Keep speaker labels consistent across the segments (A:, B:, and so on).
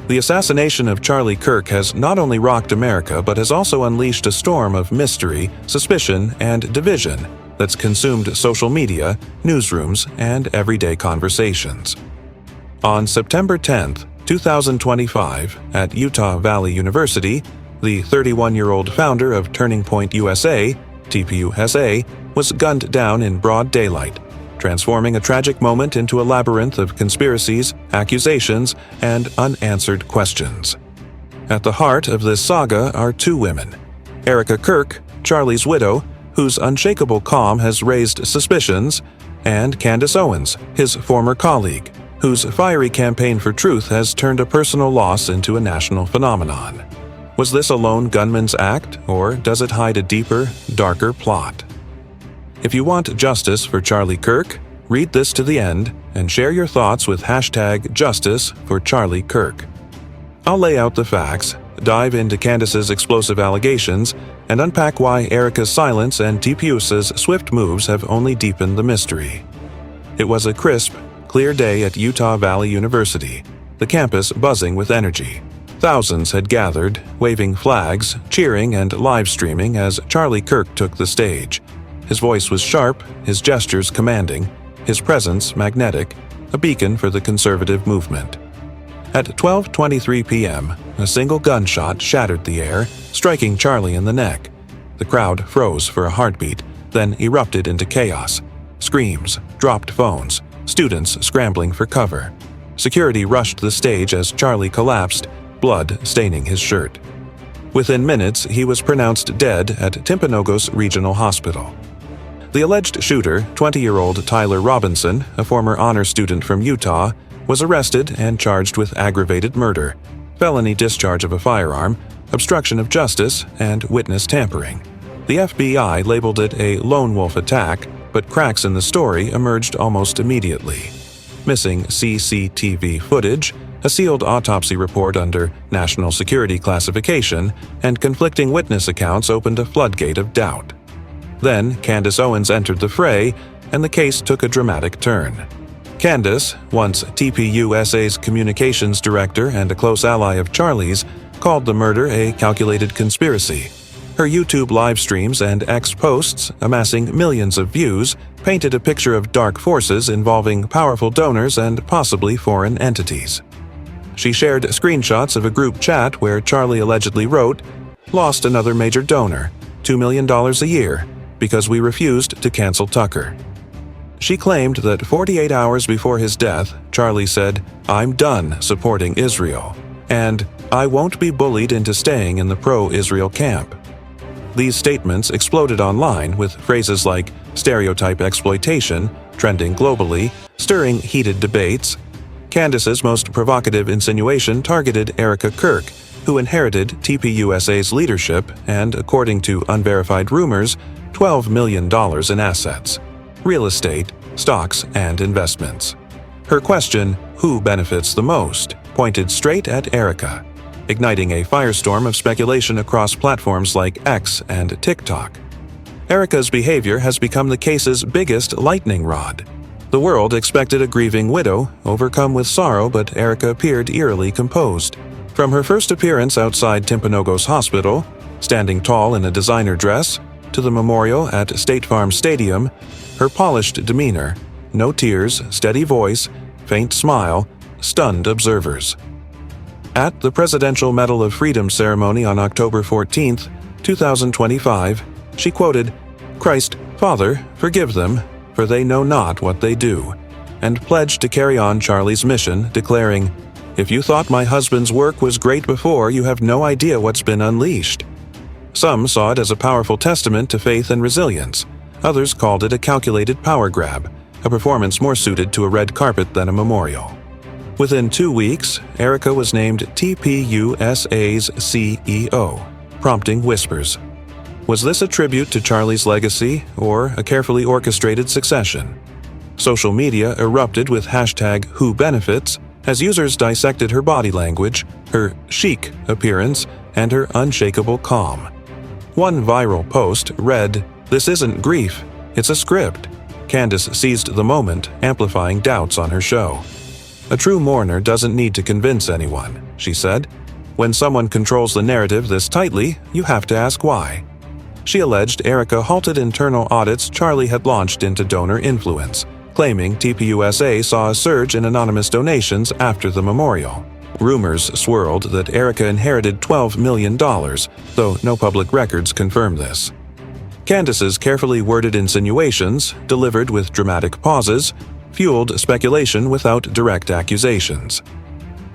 A: The assassination of Charlie Kirk has not only rocked America but has also unleashed a storm of mystery, suspicion, and division that's consumed social media, newsrooms, and everyday conversations. On September 10, 2025, at Utah Valley University, the 31-year-old founder of Turning Point USA, TPUSA, was gunned down in broad daylight, transforming a tragic moment into a labyrinth of conspiracies, accusations, and unanswered questions. At the heart of this saga are two women: Erika Kirk, Charlie's widow, whose unshakable calm has raised suspicions, and Candace Owens, his former colleague, whose fiery campaign for truth has turned a personal loss into a national phenomenon. Was this a lone gunman's act, or does it hide a deeper, darker plot? If you want justice for Charlie Kirk, read this to the end and share your thoughts with #JusticeForCharlieKirk. I'll lay out the facts, dive into Candace's explosive allegations, and unpack why Erika's silence and TPUSA's swift moves have only deepened the mystery. It was a crisp, clear day at Utah Valley University, the campus buzzing with energy. Thousands had gathered, waving flags, cheering, and live streaming as Charlie Kirk took the stage. His voice was sharp, his gestures commanding, his presence magnetic, a beacon for the conservative movement. At 12:23 p.m., a single gunshot shattered the air, striking Charlie in the neck. The crowd froze for a heartbeat, then erupted into chaos. Screams, dropped phones, students scrambling for cover. Security rushed the stage as Charlie collapsed, blood staining his shirt. Within minutes, he was pronounced dead at Timpanogos Regional Hospital. The alleged shooter, 20-year-old Tyler Robinson, a former honor student from Utah, was arrested and charged with aggravated murder, felony discharge of a firearm, obstruction of justice, and witness tampering. The FBI labeled it a lone wolf attack, but cracks in the story emerged almost immediately. Missing CCTV footage, a sealed autopsy report under national security classification, and conflicting witness accounts opened a floodgate of doubt. Then Candace Owens entered the fray, and the case took a dramatic turn. Candace, once TPUSA's communications director and a close ally of Charlie's, called the murder a calculated conspiracy. Her YouTube live streams and X posts, amassing millions of views, painted a picture of dark forces involving powerful donors and possibly foreign entities. She shared screenshots of a group chat where Charlie allegedly wrote, "Lost another major donor, $2 million a year, because we refused to cancel Tucker." She claimed that 48 hours before his death, Charlie said, "I'm done supporting Israel," and "I won't be bullied into staying in the pro-Israel camp." These statements exploded online with phrases like stereotype exploitation trending globally, stirring heated debates. Candace's most provocative insinuation targeted Erika Kirk, who inherited TPUSA's leadership and, according to unverified rumors, $12 million in assets, real estate, stocks, and investments. Her question, "Who benefits the most?" pointed straight at Erika, igniting a firestorm of speculation across platforms like X and TikTok. Erika's behavior has become the case's biggest lightning rod. The world expected a grieving widow, overcome with sorrow, but Erika appeared eerily composed. From her first appearance outside Timpanogos Hospital, standing tall in a designer dress, to the memorial at State Farm Stadium, her polished demeanor, no tears, steady voice, faint smile, stunned observers. At the Presidential Medal of Freedom ceremony on October 14, 2025, she quoted, "Christ, Father, forgive them, for they know not what they do," and pledged to carry on Charlie's mission, declaring, "If you thought my husband's work was great before, you have no idea what's been unleashed." Some saw it as a powerful testament to faith and resilience. Others called it a calculated power grab, a performance more suited to a red carpet than a memorial. Within 2 weeks, Erika was named TPUSA's CEO, prompting whispers. Was this a tribute to Charlie's legacy or a carefully orchestrated succession? Social media erupted with #WhoBenefits as users dissected her body language, her chic appearance, and her unshakable calm. One viral post read, "This isn't grief, it's a script." Candace seized the moment, amplifying doubts on her show. A true mourner doesn't need to convince anyone. she said. When someone controls the narrative this tightly, you have to ask why. She alleged Erika halted internal audits Charlie had launched into donor influence, claiming TPUSA saw a surge in anonymous donations after the memorial. Rumors swirled that Erika inherited $12 million, though no public records confirm this. Candace's carefully worded insinuations, delivered with dramatic pauses, fueled speculation without direct accusations.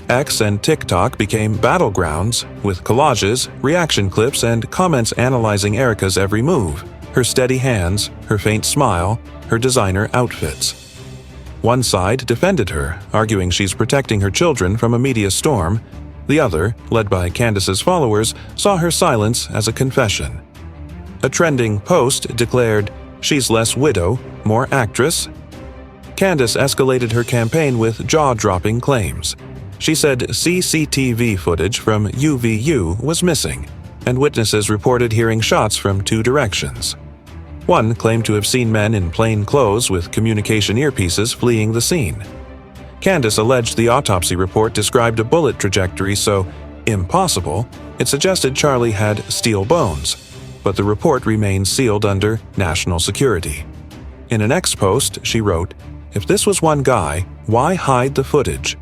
A: X and TikTok became battlegrounds, with collages, reaction clips, and comments analyzing Erika's every move, her steady hands, her faint smile, her designer outfits. One side defended her, arguing she's protecting her children from a media storm. The other, led by Candace's followers, saw her silence as a confession. A trending post declared, "She's less widow, more actress." Candace escalated her campaign with jaw-dropping claims. She said CCTV footage from UVU was missing, and witnesses reported hearing shots from two directions. One claimed to have seen men in plain clothes with communication earpieces fleeing the scene. Candace alleged the autopsy report described a bullet trajectory so impossible it suggested Charlie had steel bones, but the report remains sealed under national security. In an X post, she wrote, "If this was one guy, why hide the footage?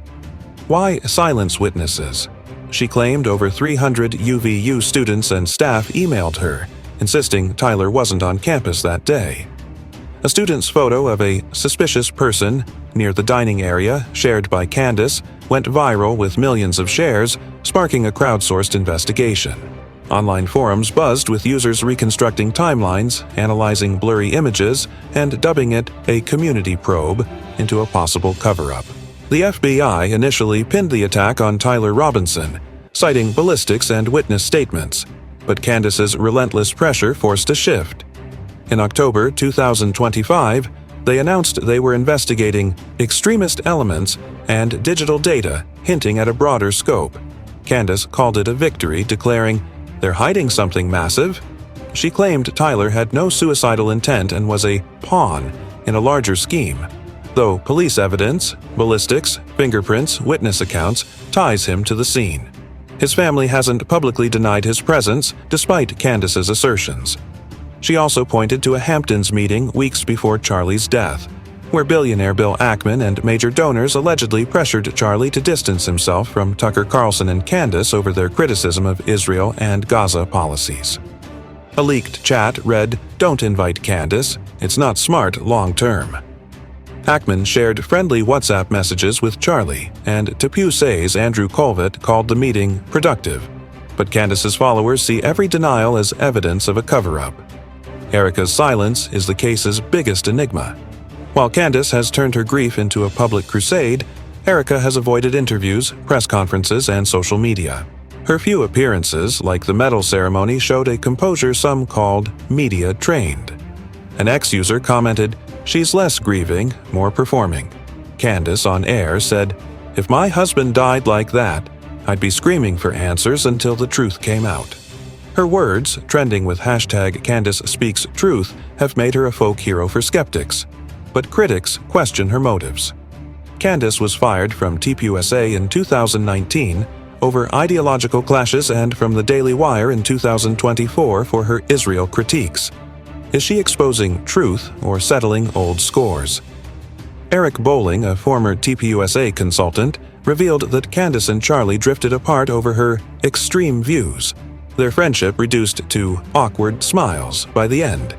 A: Why silence witnesses?" She claimed over 300 UVU students and staff emailed her, insisting Tyler wasn't on campus that day. A student's photo of a suspicious person near the dining area, shared by Candace, went viral with millions of shares, sparking a crowdsourced investigation. Online forums buzzed with users reconstructing timelines, analyzing blurry images, and dubbing it a community probe into a possible cover-up. The FBI initially pinned the attack on Tyler Robinson, citing ballistics and witness statements, but Candace's relentless pressure forced a shift. In October 2025, they announced they were investigating extremist elements and digital data, hinting at a broader scope. Candace called it a victory, declaring, "They're hiding something massive." She claimed Tyler had no suicidal intent and was a pawn in a larger scheme, though police evidence, ballistics, fingerprints, witness accounts ties him to the scene. His family hasn't publicly denied his presence, despite Candace's assertions. She also pointed to a Hamptons meeting weeks before Charlie's death, where billionaire Bill Ackman and major donors allegedly pressured Charlie to distance himself from Tucker Carlson and Candace over their criticism of Israel and Gaza policies. A leaked chat read, "Don't invite Candace, it's not smart long-term." Ackman shared friendly WhatsApp messages with Charlie, and TPUSA's Andrew Colvett called the meeting productive. But Candace's followers see every denial as evidence of a cover-up. Erika's silence is the case's biggest enigma. While Candace has turned her grief into a public crusade, Erika has avoided interviews, press conferences, and social media. Her few appearances, like the medal ceremony, showed a composure some called media-trained. An ex-user commented, "She's less grieving, more performing." Candace, on air, said, "If my husband died like that, I'd be screaming for answers until the truth came out." Her words, trending with #CandaceSpeaksTruth, have made her a folk hero for skeptics. But critics question her motives. Candace was fired from TPUSA in 2019 over ideological clashes and from the Daily Wire in 2024 for her Israel critiques. Is she exposing truth or settling old scores? Eric Bowling, a former TPUSA consultant, revealed that Candace and Charlie drifted apart over her extreme views. Their friendship reduced to awkward smiles by the end.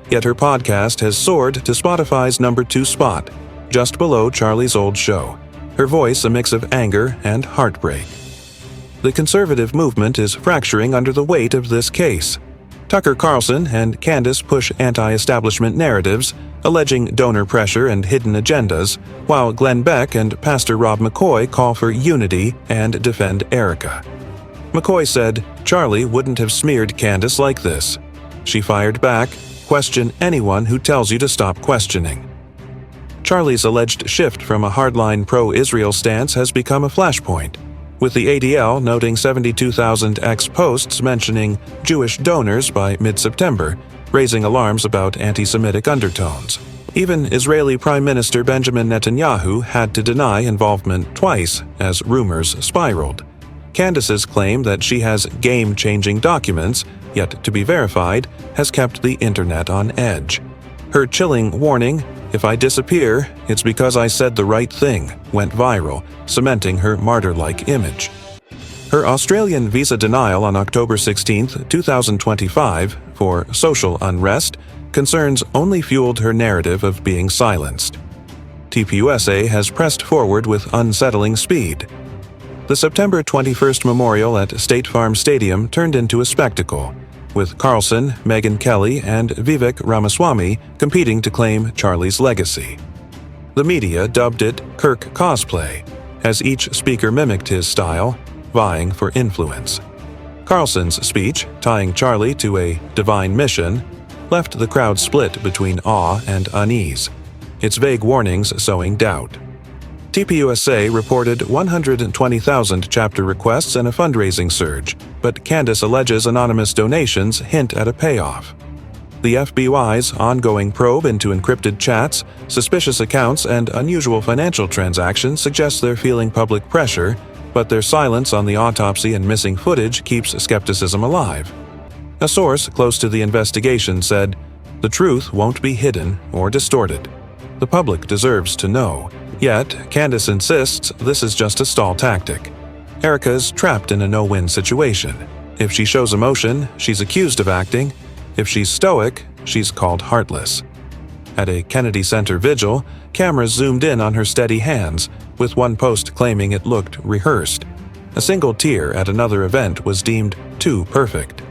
A: Yet her podcast has soared to Spotify's #2 spot, just below Charlie's old show, her voice a mix of anger and heartbreak. The conservative movement is fracturing under the weight of this case. Tucker Carlson and Candace push anti-establishment narratives, alleging donor pressure and hidden agendas, while Glenn Beck and Pastor Rob McCoy call for unity and defend Erika. McCoy said, "Charlie wouldn't have smeared Candace like this." She fired back, "Question anyone who tells you to stop questioning." Charlie's alleged shift from a hardline pro-Israel stance has become a flashpoint, with the ADL noting 72,000 X posts mentioning Jewish donors by mid-September, raising alarms about anti-Semitic undertones. Even Israeli Prime Minister Benjamin Netanyahu had to deny involvement twice as rumors spiraled. Candace's claim that she has game-changing documents, yet to be verified, has kept the internet on edge. Her chilling warning, "If I disappear, it's because I said the right thing," went viral, cementing her martyr-like image. Her Australian visa denial on October 16, 2025, for social unrest, concerns only fueled her narrative of being silenced. TPUSA has pressed forward with unsettling speed. The September 21st memorial at State Farm Stadium turned into a spectacle, with Carlson, Megyn Kelly, and Vivek Ramaswamy competing to claim Charlie's legacy. The media dubbed it Kirk cosplay, as each speaker mimicked his style, vying for influence. Carlson's speech, tying Charlie to a divine mission, left the crowd split between awe and unease, its vague warnings sowing doubt. TPUSA reported 120,000 chapter requests and a fundraising surge, but Candace alleges anonymous donations hint at a payoff. The FBI's ongoing probe into encrypted chats, suspicious accounts, and unusual financial transactions suggests they're feeling public pressure, but their silence on the autopsy and missing footage keeps skepticism alive. A source close to the investigation said, "The truth won't be hidden or distorted. The public deserves to know." Yet, Candace insists this is just a stall tactic. Erika's trapped in a no-win situation. If she shows emotion, she's accused of acting. If she's stoic, she's called heartless. At a Kennedy Center vigil, cameras zoomed in on her steady hands, with one post claiming it looked rehearsed. A single tear at another event was deemed too perfect.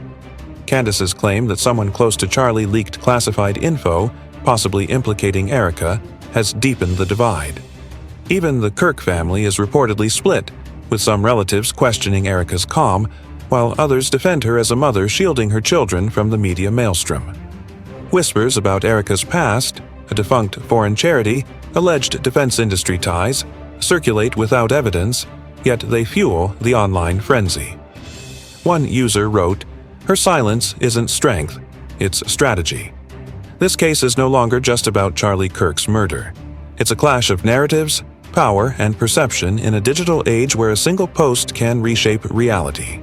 A: Candace's claim that someone close to Charlie leaked classified info, possibly implicating Erika, has deepened the divide. Even the Kirk family is reportedly split, with some relatives questioning Erika's calm, while others defend her as a mother shielding her children from the media maelstrom. Whispers about Erika's past, a defunct foreign charity, alleged defense industry ties, circulate without evidence, yet they fuel the online frenzy. One user wrote, "Her silence isn't strength, it's strategy." This case is no longer just about Charlie Kirk's murder. It's a clash of narratives, power, and perception in a digital age where a single post can reshape reality.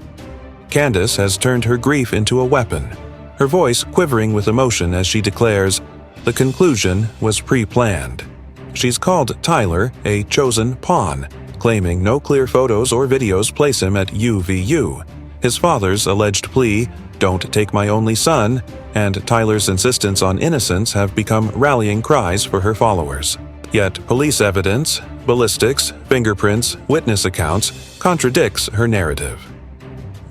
A: Candace has turned her grief into a weapon, her voice quivering with emotion as she declares, "The conclusion was pre-planned." She's called Tyler a chosen pawn, claiming no clear photos or videos place him at UVU. His father's alleged plea, "Don't take my only son," and Tyler's insistence on innocence have become rallying cries for her followers. Yet police evidence, ballistics, fingerprints, witness accounts contradicts her narrative.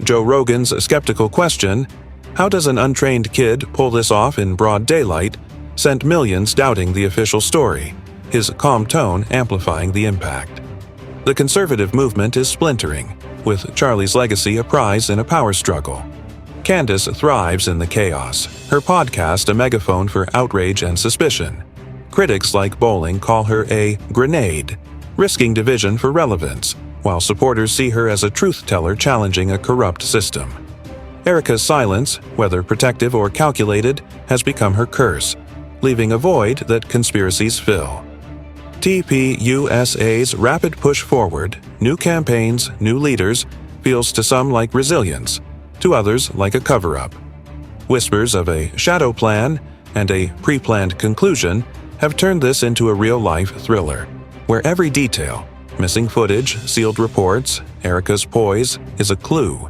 A: Joe Rogan's skeptical question, "How does an untrained kid pull this off in broad daylight?" sent millions doubting the official story, his calm tone amplifying the impact. The conservative movement is splintering, with Charlie's legacy a prize in a power struggle. Candace thrives in the chaos, her podcast a megaphone for outrage and suspicion. Critics like Bowling call her a grenade, risking division for relevance, while supporters see her as a truth-teller challenging a corrupt system. Erika's silence, whether protective or calculated, has become her curse, leaving a void that conspiracies fill. TPUSA's rapid push forward, new campaigns, new leaders, feels to some like resilience, to others like a cover-up. Whispers of a shadow plan and a pre-planned conclusion have turned this into a real-life thriller, where every detail, missing footage, sealed reports, Erika's poise, is a clue.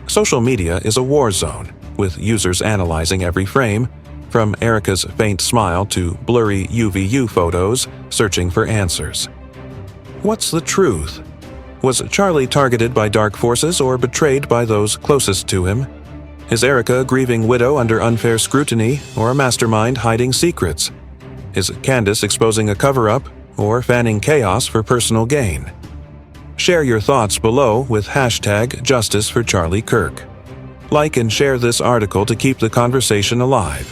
A: Social media is a war zone, with users analyzing every frame, from Erika's faint smile to blurry UVU photos, searching for answers. What's the truth? Was Charlie targeted by dark forces or betrayed by those closest to him? Is Erika a grieving widow under unfair scrutiny, or a mastermind hiding secrets? Is Candace exposing a cover-up, or fanning chaos for personal gain? Share your thoughts below with #JusticeForCharlieKirk. Like and share this article to keep the conversation alive.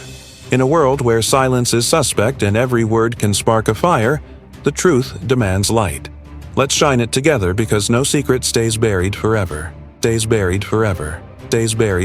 A: In a world where silence is suspect and every word can spark a fire, the truth demands light. Let's shine it together because no secret stays buried forever. Stays buried forever. Stays buried